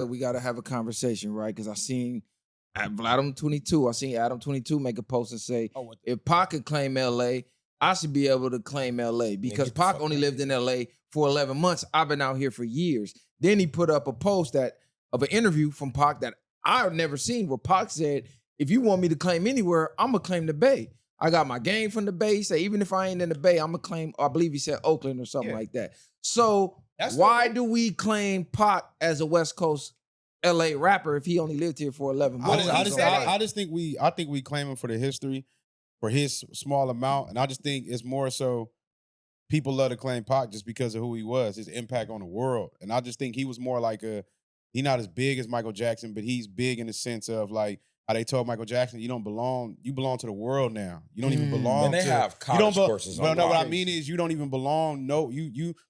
we gotta have a conversation, right? Because I seen at Adam 22, I seen Adam 22 make a post and say, if Pac can claim LA, I should be able to claim LA because Pac only lived in LA for 11 months. I've been out here for years. Then he put up a post of an interview from Pac that I've never seen where Pac said, if you want me to claim anywhere, I'm gonna claim the Bay. I got my game from the Bay. He said, even if I ain't in the Bay, I'm gonna claim, I believe he said Oakland or something like that. So why do we claim Pac as a West Coast LA rapper if he only lived here for 11 months? I think we claim him for the history, for his small amount. And I just think it's more so people love to claim Pac just because of who he was, his impact on the world. And I just think he was more like he's not as big as Michael Jackson, but he's big in the sense of like how they told Michael Jackson, you don't belong, you belong to the world now. You don't even belong and they have college courses on But no, what I mean is you don't even belong. No,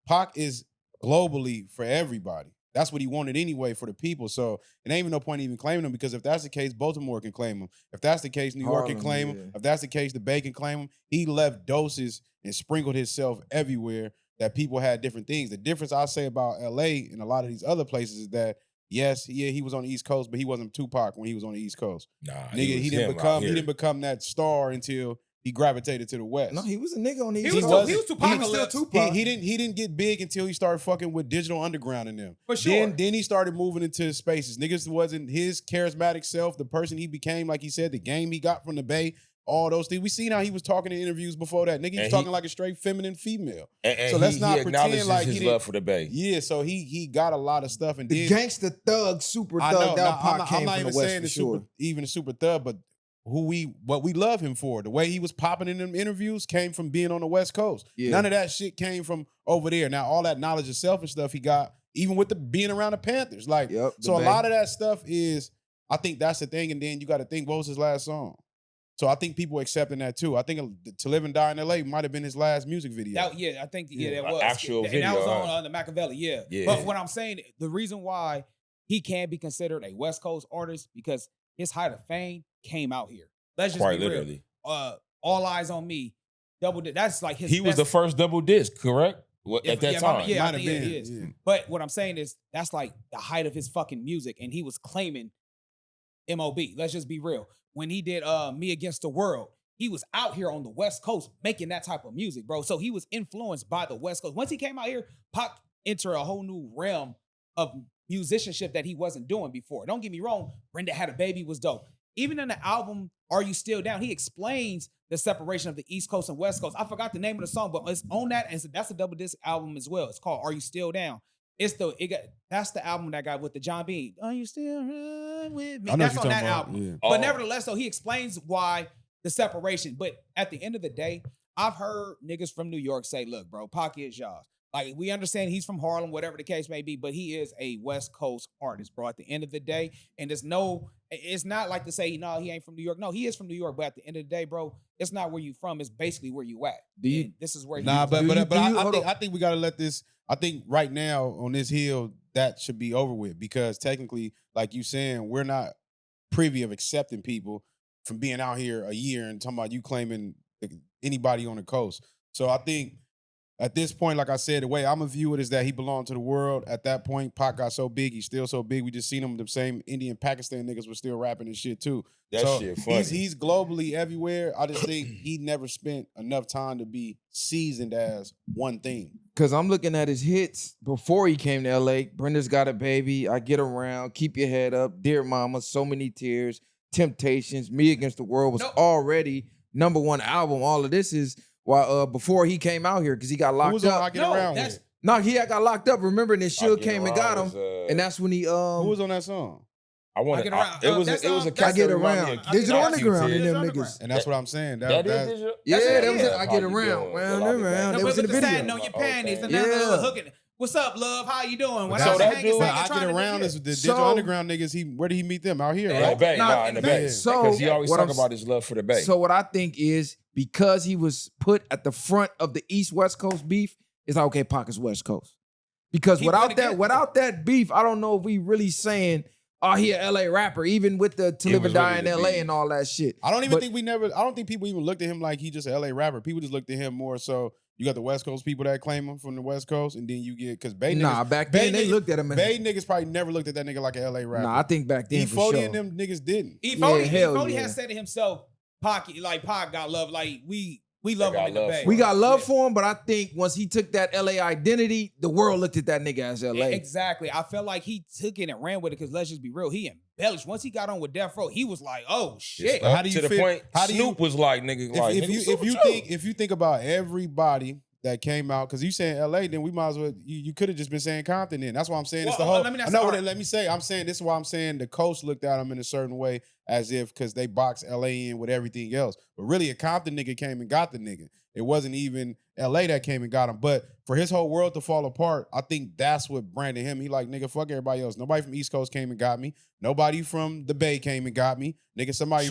Pac is globally for everybody. That's what he wanted anyway for the people. So it ain't even no point even claiming him because if that's the case, Baltimore can claim him. If that's the case, New York can claim him. If that's the case, the Bay can claim him. He left doses and sprinkled himself everywhere that people had different things. The difference I say about LA and a lot of these other places is that yes, he was on the East Coast, but he wasn't Tupac when he was on the East Coast. Nah, nigga, he didn't become that star until he gravitated to the West. No, he was a nigga on the East Coast. He was Tupac. He was still Tupac. He didn't get big until he started fucking with Digital Underground and them. For sure. Then he started moving into spaces. Niggas wasn't his charismatic self, the person he became, like he said, the game he got from the Bay, all those things. We seen how he was talking in interviews before that. Nigga, he was talking like a straight feminine female. So let's not pretend like his love for the Bay. Yeah, so he got a lot of stuff. And the gangster thug, super thug, I'm not even saying the super thug, but what we love him for. The way he was popping in them interviews came from being on the West Coast. Yeah. None of that shit came from over there. Now, all that knowledge of self and stuff he got, even with being around the Panthers. Like, so a lot of that stuff is, I think that's the thing. And then you got to think, what was his last song? So I think people accepting that too. I think To Live and Die in LA might have been his last music video. That was. Actual video. And that was on the Machiavelli, yeah. But what I'm saying, the reason why he can be considered a West Coast artist, because his height of fame came out here. Let's just Quite be literally. Real. All Eyes on Me, Double Disc. That's like his He was the first double disc, correct? At that time. I think it is. Yeah. But what I'm saying is, that's like the height of his fucking music, and he was claiming M.O.B. Let's just be real. When he did Me Against the World, he was out here on the West Coast making that type of music, bro. So he was influenced by the West Coast. Once he came out here, Pac entered a whole new realm of musicianship that he wasn't doing before. Don't get me wrong, Brenda Had a Baby was dope. Even in the album, Are You Still Down, he explains the separation of the East Coast and West Coast. I forgot the name of the song, but it's on that, and that's a double disc album as well. It's called Are You Still Down? That's the album that got with the John B. Are you still run with me? That's on that album. Yeah. But nevertheless, though, he explains why the separation. But at the end of the day, I've heard niggas from New York say, look, bro, Pac is y'all. Like, we understand he's from Harlem, whatever the case may be, but he is a West Coast artist, bro, at the end of the day. And it's not like to say, no, he ain't from New York. No, he is from New York, but at the end of the day, bro, it's not where you from. It's basically where you at. This is where I think we got to let this, I think right now on this hill, that should be over with because technically, like you saying, we're not privy of accepting people from being out here a year and talking about you claiming anybody on the coast. So I think at this point, like I said, the way I'm going to view it is that he belonged to the world. At that point, Pac got so big, he's still so big. We just seen him, the same Indian, Pakistan niggas were still rapping and shit too. That shit funny. He's globally everywhere. I just think he never spent enough time to be seasoned as one thing. Because I'm looking at his hits before he came to LA. Brenda's Got a Baby, I Get Around, Keep Your Head Up, Dear Mama, So Many Tears, Temptations, Me Against the World was already #1 album. All of this is before he came out here because he got locked up. I Get Around with? No, he got locked up. Remember, and then Suge came and got him, and that's when he Who was on that song? I want to. It was a I Get Around. Digital Underground and them niggas. And that's what I'm saying. That was I Get Around. Round. They was in the video. Satin on your panties and hooking. What's up, love? How you doing? So that dude, I Get Around is the Digital Underground niggas. Where did he meet them? Out here, right? In the Bay. Because he always talk about his love for the Bay. So what I think is because he was put at the front of the East-West Coast beef, it's like, okay, Pac is West Coast. Because without that beef, I don't know if we really saying, oh, he a LA rapper, even with the To Live and Die in LA and all that shit. I don't think people even looked at him like he just an LA rapper. People just looked at him more so You got the West Coast people that claim him from the West Coast, and then you get because Bay Nah, niggas, back then they looked at him. Bay niggas probably never looked at that nigga like an LA rapper. Nah, I think back then for E40 sure. and them niggas didn't. E40 has said to himself, Pac got love. Like we love him in the Bay. We got love for him, but I think once he took that LA identity, the world looked at that nigga as LA. Exactly. I felt like he took it and ran with it because let's just be real, he embellished. Once he got on with Death Row, he was like, oh shit. How do you to the point? Snoop was like, nigga, if you think about everybody that came out, because you saying LA, then we might as well you could have just been saying Compton then. That's why I'm saying it's the whole. Let me say, I'm saying this is why I'm saying the coast looked at him in a certain way as if because they boxed LA in with everything else. But really a Compton nigga came and got the nigga. It wasn't even LA that came and got him. But for his whole world to fall apart, I think that's what branded him. He like, nigga, fuck everybody else. Nobody from East Coast came and got me. Nobody from the Bay came and got me. Nigga, somebody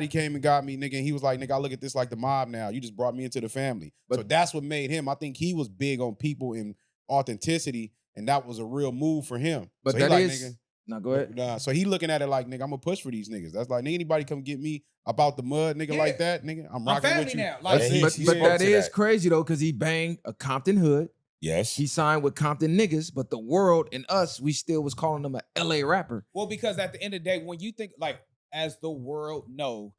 came and got me, nigga. And he was like, nigga, I look at this like the mob now. You just brought me into the family. But so that's what made him. I think he was big on people and authenticity, and that was a real move for him. But so that like, is... nigga, no, go ahead. Nah, so he looking at it like, nigga, I'm gonna push for these niggas. That's like, nigga, anybody come get me about the mud, nigga, like that, nigga, I'm rocking with you. Now. Like, but that is crazy though, because he banged a Compton hood. Yes. He signed with Compton niggas, but the world and us, we still was calling him a LA rapper. Well, because at the end of the day, when you think like, as the world know,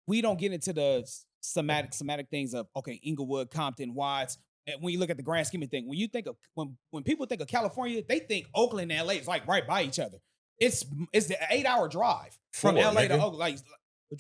we don't get into the somatic things of okay, Inglewood, Compton, Watts. And when you look at the grand scheme of things, when you think of when people think of California, they think Oakland and LA is like right by each other. It's the 8-hour drive from LA to Oakland. Like,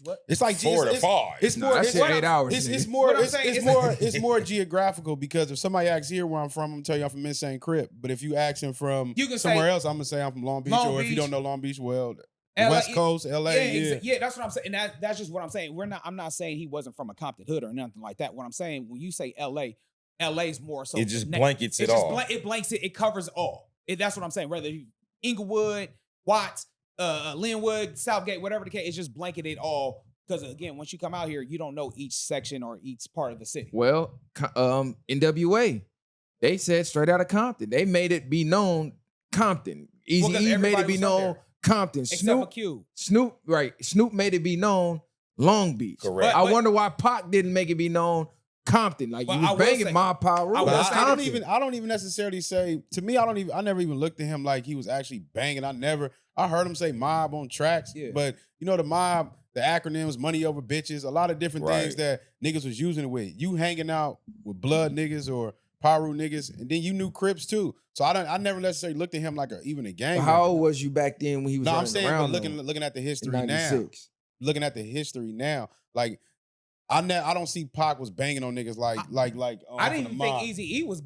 what? It's like 4 to 5. It's more. I said 8 hours. It's more geographical because if somebody asks here where I'm from, I'm gonna tell you I'm from Insane Crip. But if you ask him from somewhere else, I'm gonna say I'm from Long Beach. Or if you don't know Long Beach, well, West Coast, LA. Yeah, that's what I'm saying. And that's just what I'm saying. I'm not saying he wasn't from a Compton hood or nothing like that. What I'm saying, when you say LA's more so. It just blankets it all. It blanks it. It covers all. That's what I'm saying. Whether Inglewood, Watts, Linwood, Southgate, whatever the case, it's just blanketed all. Because again, once you come out here, you don't know each section or each part of the city. Well, NWA, they said straight out of Compton. They made it be known Compton. Eazy-E made it be known Compton. Except for Q. Snoop made it be known Long Beach. Correct. I wonder why Pac didn't make it be known Compton. Like you was banging my power. I don't even necessarily say, to me, I never even looked at him like he was actually banging. I heard him say mob on tracks, but you know, the mob, the acronyms, money over bitches, a lot of different things that niggas was using it with. You hanging out with blood niggas or Paru niggas, and then you knew Crips too. So I never necessarily looked at him like even a gang. How old was you back then when he was running around? But looking at the history now. Looking at the history now, like I don't see Pac was banging on niggas like. I didn't even think Eazy-E was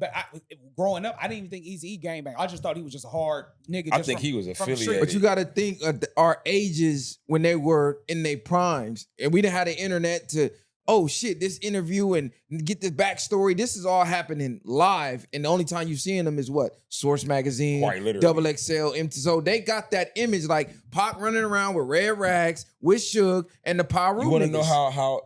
growing up. I didn't even think Eazy-E gang bang. I just thought he was just a hard nigga. I think he was affiliated. But you got to think of our ages when they were in their primes, and we didn't have the internet to. Oh shit! This interview and get the backstory. This is all happening live, and the only time you seeing them is what? Source Magazine, Double XL, Empty. So they got that image like Pac running around with red rags, with Suge, and the Power. You want to know how